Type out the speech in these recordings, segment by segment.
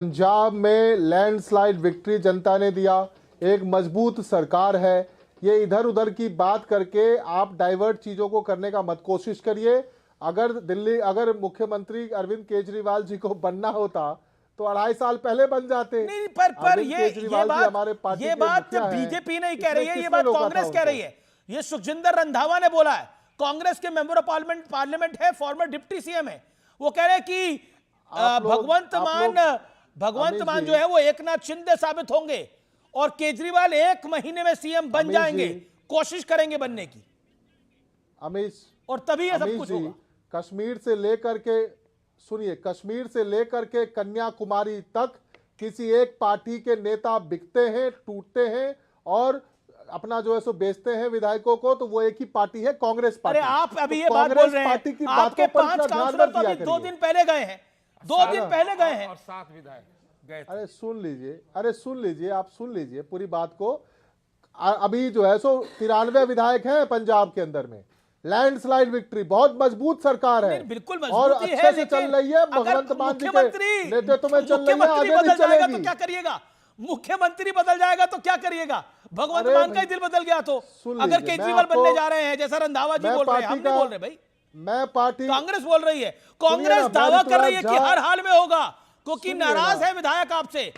पंजाब में landslide victory जनता ने दिया, एक मजबूत सरकार है। ये इधर उधर की बात करके आप डाइवर्ट चीजों को करने का मत कोशिश करिए। अगर मुख्यमंत्री अरविंद केजरीवाल जी को बनना होता तो 2.5 साल पहले बन जाते। नहीं, पर ये बात बीजेपी नहीं कह रही है, ये बात कांग्रेस कह रही है। ये सुखजिंदर रंधावा ने बोला है, कांग्रेस के मेंबर ऑफ पार्लियामेंट है, फॉर्मर डिप्टी सीएम है। वो कह रहे हैं कि भगवंत मान जो है वो एकनाथ शिंदे साबित होंगे और केजरीवाल 1 महीने में सीएम बन जाएंगे, कोशिश करेंगे बनने की। अमीश, और तभी ये सब कुछ होगा। कश्मीर से लेकर के कन्याकुमारी तक किसी एक पार्टी के नेता बिकते हैं, टूटते हैं और अपना जो है सो बेचते हैं विधायकों को, तो वो एक ही पार्टी है, कांग्रेस पार्टी। अरे आप अभी ये बात बोल रहे हैं, आपके 5 काउंसलर तो अभी 2 दिन पहले गए हैं, 2 दिन पहले गए हैं और 7 विधायक गए थे। अरे सुन लीजिए, आप सुन लीजिए पूरी बात को। अभी जो है सो 93 विधायक हैं पंजाब के अंदर में। लैंडस्लाइड विक्ट्री, बहुत मजबूत सरकार है, बिल्कुल और अच्छे से चल रही है। भगवंत मान जी के नेतृत्व में चल रही है, आगे भी चलेगी। तो क्या करिएगा? मुख्यमंत्री बदल जाएगा तो क्या करिएगा? भगवंत मान का ही दिल बदल गया तो अगर केजरीवाल बनने जा रहे हैं, जैसा रंधावा जी बोल रहे हैं, हम नहीं बोल रहे भाई, मैं पार्टी कांग्रेस बोल रही है। कांग्रेस दावा कर रही है कि हर हाल में होगा, क्योंकि नाराज है विधायक आपसे।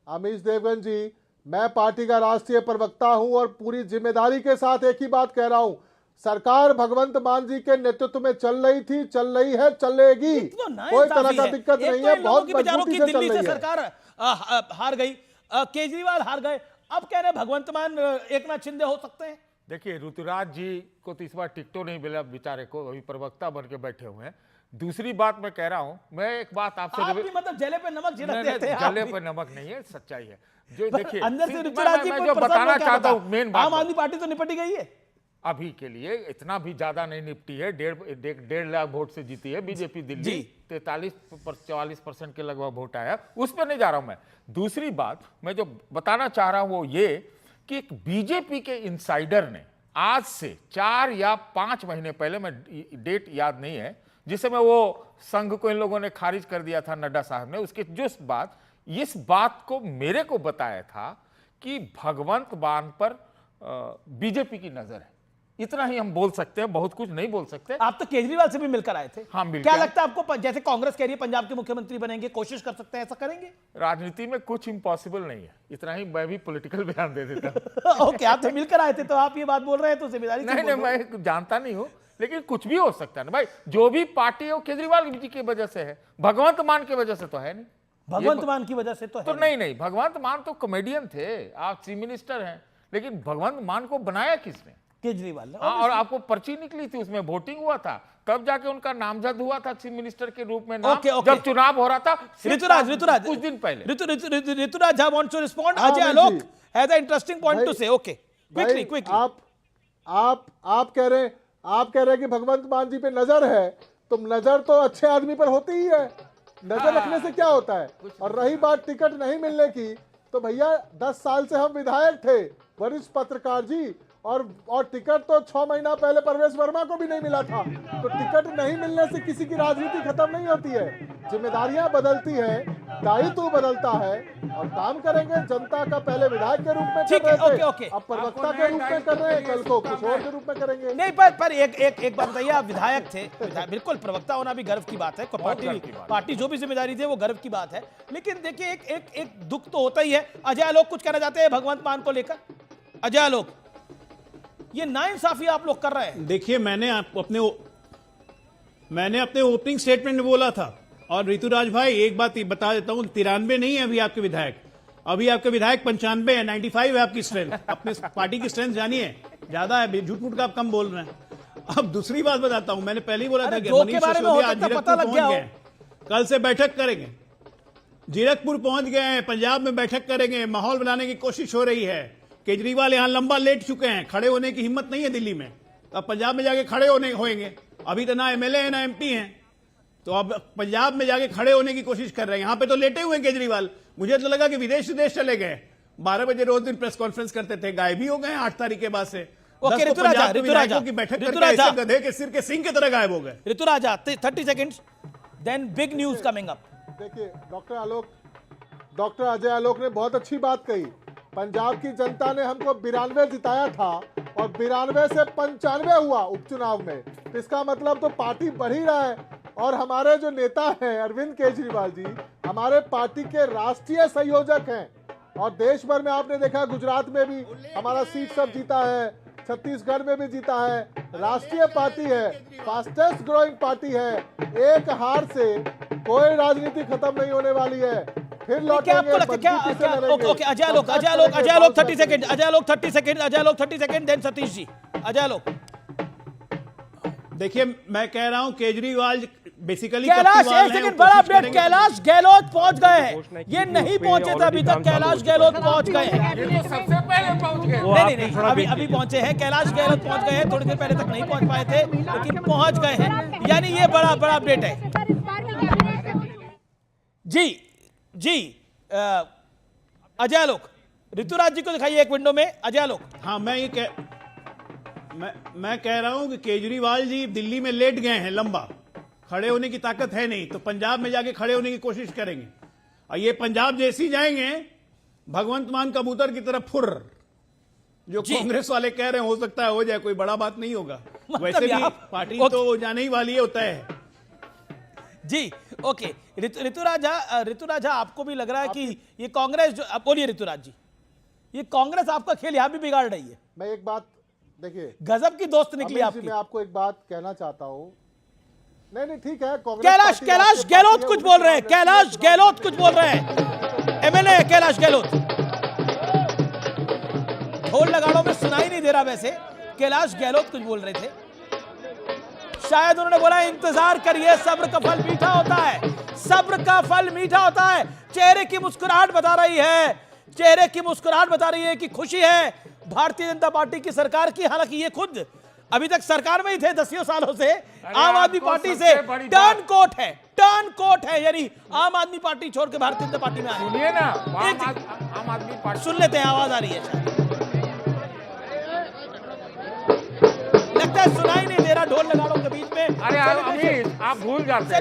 अमीश देवगन जी, मैं पार्टी का राष्ट्रीय प्रवक्ता हूं और पूरी जिम्मेदारी के साथ एक ही बात कह रहा हूं, सरकार भगवंत मान जी के नेतृत्व में चल रही थी, चल रही है, चलेगी। कोई तरह का दिक्कत नहीं है, बहुत मजबूती से चल रही है। सरकार हार गई, केजरीवाल हार गए, अब कह रहे भगवंत मान एकनाथ शिंदे हो सकते हैं। देखिए, ऋतुराज जी को तो इस बार टिकटों नहीं मिला, बेचारे को अभी प्रवक्ता बन के बैठे हुए हैं। दूसरी बात मैं कह रहा हूं, मैं एक बात आपसे मतलब जले पे नमक छिड़क देते हैं। जले पे नमक नहीं है, सच्चाई है। जो देखिए अंदर से ऋतुराज जी मैं जो बताना चाहता हूं, मेन बात, आम आदमी पार्टी तो निपटी गई है अभी के लिए, इतना भी ज्यादा नहीं निपटी है। 1.5 लाख वोट से जीती है बीजेपी दिल्ली, 43-44% के लगभग वोट आया, उस पर नहीं जा रहा हूं मैं। दूसरी बात मैं जो बताना चाह रहा हूं वो ये कि एक बीजेपी के इंसाइडर ने आज से 4 या 5 महीने पहले, मैं डेट याद नहीं है, जिस समय वो संघ को इन लोगों ने खारिज कर दिया था, नड्डा साहब ने, उसके जो इस बात को मेरे को बताया था कि भगवंत मान पर बीजेपी की नजर है। इतना ही हम बोल सकते हैं, बहुत कुछ नहीं बोल सकते। आप तो केजरीवाल से भी मिलकर आए थे। हाँ, मिलकर। क्या लगता है आपको, जैसे कांग्रेस कह रही है पंजाब के मुख्यमंत्री बनेंगे, कोशिश कर सकते हैं, ऐसा करेंगे? राजनीति में कुछ इम्पॉसिबल नहीं है, इतना ही मैं भी पॉलिटिकल बयान दे देता हूं। ओके, आप तो मिलकर आए थे तो आप ये बात बोल रहे हैं तो जिम्मेदारी से नहीं, मैं जानता नहीं हूं, लेकिन कुछ भी हो सकता है ना भाई। जो भी पार्टी है वो केजरीवाल जी की वजह से है, भगवंत मान की वजह से तो है नहीं। भगवंत मान की वजह से तो है नहीं, भगवंत मान तो कॉमेडियन थे, आप चीफ मिनिस्टर हैं, लेकिन भगवंत मान को बनाया किसने? केजरीवाल ने। और आपको पर्ची निकली थी, उसमें वोटिंग हुआ था, तब जाके उनका नामजद हुआ था चीफ मिनिस्टर के रूप में नाम। जब चुनाव हो रहा था ऋतुराज कुछ दिन पहले। Ruturaj wants to respond. Ajay Alok has a interesting point to say. Okay, quickly. आप कह रहे हैं कि भगवंत मान जी पे नजर है, तो नजर तो अच्छे आदमी पर होती ही है, नजर रखने से क्या होता है। और रही बात टिकट नहीं मिलने की, तो भैया 10 साल से हम विधायक थे, वरिष्ठ पत्रकार जी, और टिकट तो 6 महीना पहले परवेश वर्मा को भी नहीं मिला था। तो टिकट नहीं मिलने से किसी की राजनीति खत्म नहीं होती है, जिम्मेदारियां बदलती है, दायित्व बदलता है, और काम करेंगे। जनता का पहले विधायक के रूप में कर रहे थे, अब प्रवक्ता के रूप में कर रहे हैं, कल को कुछ और के रूप में करेंगे। नहीं, पर एक बात बताइए, आप विधायक थे, बिल्कुल प्रवक्ता होना भी गर्व की बात है, पार्टी जो भी जिम्मेदारी थी वो गर्व की बात है। लेकिन देखिए, एक दुख तो होता ही है। अजय आलोक कुछ कहना चाहते हैं भगवंत मान को लेकर? अजय आलोक, ये नाइंसाफी आप लोग कर रहे हैं। देखिए, मैंने अपने ओपनिंग स्टेटमेंट में बोला था, और ऋतुराज भाई एक बात बता देता हूं, 93 नहीं है अभी आपके विधायक, अभी आपके विधायक 95 है, 95 है आपकी स्ट्रेंथ। अपने पार्टी की स्ट्रेंथ जानिए, ज्यादा है, झूठ मूठ का आप कम बोल रहे हैं। अब दूसरी बात बताता हूं, मैंने पहले ही बोला था कि मनीष सिसोदिया आज जीरकपुर पहुंच गए, कल से बैठक करेंगे, जीरकपुर पहुंच गए हैं, पंजाब में बैठक करेंगे, माहौल बनाने की कोशिश हो रही है। केजरीवाल यहां लंबा लेट चुके हैं, खड़े होने की हिम्मत नहीं है दिल्ली में, अब पंजाब में जाके खड़े होएंगे। अभी तो ना एमएलए है ना एमपी हैं, तो अब पंजाब में जाके खड़े होने की कोशिश कर रहे हैं। यहां पे तो लेटे हुए केजरीवाल, मुझे तो लगा कि विदेश चले गए। 12 बजे रोज दिन प्रेस कॉन्फ्रेंस करते थे, गायब भी हो गए 8 तारीख के बाद से। ऋतुराजा की बैठक करके गधे के सिर के सिंह की तरह गायब हो गए। ऋतुराजा 30 seconds, then big news coming up. देखिए डॉक्टर अजय आलोक ने बहुत अच्छी बात कही। पंजाब की जनता ने हमको 92 जिताया था और 92 से 95 हुआ उपचुनाव में, तो इसका मतलब तो पार्टी बढ़ ही रहा है। और हमारे जो नेता हैं अरविंद केजरीवाल जी हमारे पार्टी के राष्ट्रीय संयोजक हैं और देश भर में आपने देखा गुजरात में भी हमारा सीट सब जीता है, छत्तीसगढ़ में भी जीता है। राष्ट्रीय पार्टी है, फास्टेस्ट ग्रोइंग पार्टी है। एक हार से कोई राजनीति खत्म नहीं होने वाली है। फिर क्या लौटेंगे, आपको लगता है क्या मजबूती से लड़ेंगे। Okay Ajay Alok 30 second, Ajay Alok 30 second, then Satish ji. Ajay Alok, देखिए मैं कह रहा हूं केजरीवाल बेसिकली कैलाश एक सेकंड, बड़ा अपडेट, कैलाश गहलोत पहुंच गए हैं। ये नहीं पहुंचे थे अभी तक, कैलाश गहलोत पहुंच गए हैं। ये तो सबसे पहले पहुंच गए। नहीं, अभी पहुंचे हैं, कैलाश गहलोत पहुंच गए हैं। थोड़ी देर पहले तक नहीं पहुंच पाए थे लेकिन पहुंच गए हैं, यानी ये बड़ा अपडेट है। जी अजय आलोक, ऋतुराज जी को दिखाइए एक विंडो में। अजय आलोक, हाँ मैं कह रहा हूं कि केजरीवाल जी दिल्ली में लेट गए हैं, लंबा खड़े होने की ताकत है नहीं, तो पंजाब में जाके खड़े होने की कोशिश करेंगे। और ये पंजाब जैसी जाएंगे भगवंत मान कबूतर की तरफ फुर, जो कांग्रेस वाले कह रहे हैं हो सकता है हो जाए, कोई बड़ा बात नहीं होगा। मतलब वैसे भी पार्टी तो जाने ही वाली है, होता है जी। ओके ऋतुराजा, आपको भी लग रहा है कि ये कांग्रेस जो, आप बोलिए ऋतुराज जी, ये कांग्रेस आपका खेल यहां भी बिगाड़ रही है। मैं एक बात देखिए, गजब की दोस्त निकली अमित जी, आपकी। मैं आपको एक बात कहना चाहता हूं। नहीं ठीक है, कांग्रेस कैलाश पार्टी कैलाश राष्ट्रीय गहलोत पार्टी है, कुछ बोल रहे हैं, उनकी कैलाश गहलोत कुछ बोल रहे हैं, एमएलए कैलाश गहलोत। ढोल नगाड़ों में सुनाई नहीं दे रहा, वैसे कैलाश गहलोत कुछ बोल रहे थे। शायद उन्होंने बोला इंतजार करिए, सब्र का फल मीठा होता है, सब्र का फल मीठा होता है। चेहरे की मुस्कुराहट बता रही है, चेहरे की मुस्कुराहट बता रही है कि खुशी है भारतीय जनता पार्टी की सरकार की। हालांकि ये खुद अभी तक सरकार में ही थे 10 सालों से, आम आदमी पार्टी से टर्न कोट है, यानी आम आदमी पार्टी छोड़ के भारतीय जनता पार्टी में आए। सुनिए ना, आम आदमी पार्टी सुन लेते हैं, आवाज आ रही है शायद, लगता है सुनाई नहीं दे रहा ढोल नगाड़ों के बीच में। अरे अमित, आप भूल जाते हैं।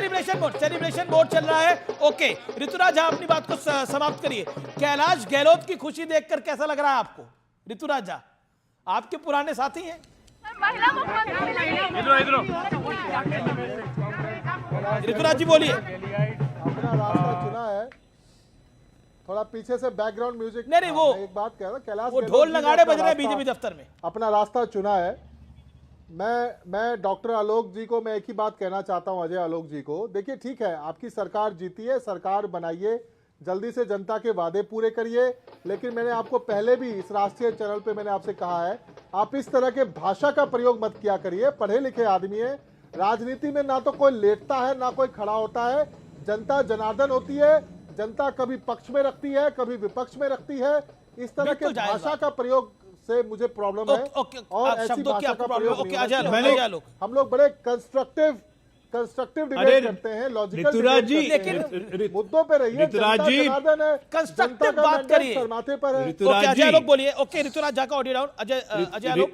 सेलिब्रेशन मोड चल रहा है। ओके ऋतुराज, आप अपनी बात को समाप्त करिए। कैलाश गहलोत की खुशी देखकर कैसा लग रहा है आपको? ऋतुराज, आपके पुराने साथी हैं। ऋतुराज जी बोलिए। अपना रास्ता चुना है, थोड़ा पीछे से बैकग्राउंड म्यूजिक। नहीं वो एक बात कह रहा हूं, कैलाश वो गहलोत ढोल जी ने नगाड़े अपना बज रहे हैं रास्ता- बीजेपी दफ्तर में। अपना रास्ता चुना है। मैं डॉक्टर आलोक जी को मैं एक ही बात कहना चाहता हूं, अजय आलोक जी को, देखिए ठीक है आपकी सरकार जीती है, सरकार बनाइए, जल्दी से जनता के वादे पूरे करिए, लेकिन मैंने आपको पहले भी इस राष्ट्रीय चैनल पे मैंने आपसे कहा है, आप इस तरह के भाषा का प्रयोग मत किया करिए। पढ़े लिखे आदमी है, राजनीति में ना तो कोई लेटता है ना कोई खड़ा होता है। जनता जनार्दन होती है, जनता कभी पक्ष में रखती है कभी विपक्ष में रखती है। इस तरह के भाषा का प्रयोग से मुझे प्रॉब्लम है और ऐसी भाषा का प्रयोग नहीं होना। हम लोग बड़े कंस्ट्रक्टिव डिबेट करते हैं, लॉजिकल ऋतुराज जी, लेकिन मुद्दों पे रहिए। ऋतुराज जी, कंस्ट्रक्टिव बात करिए। माथे पर है। अजय आलोक बोलिए। ओके ऋतुराज झा का ऑडियो डाउन। अजय आलोक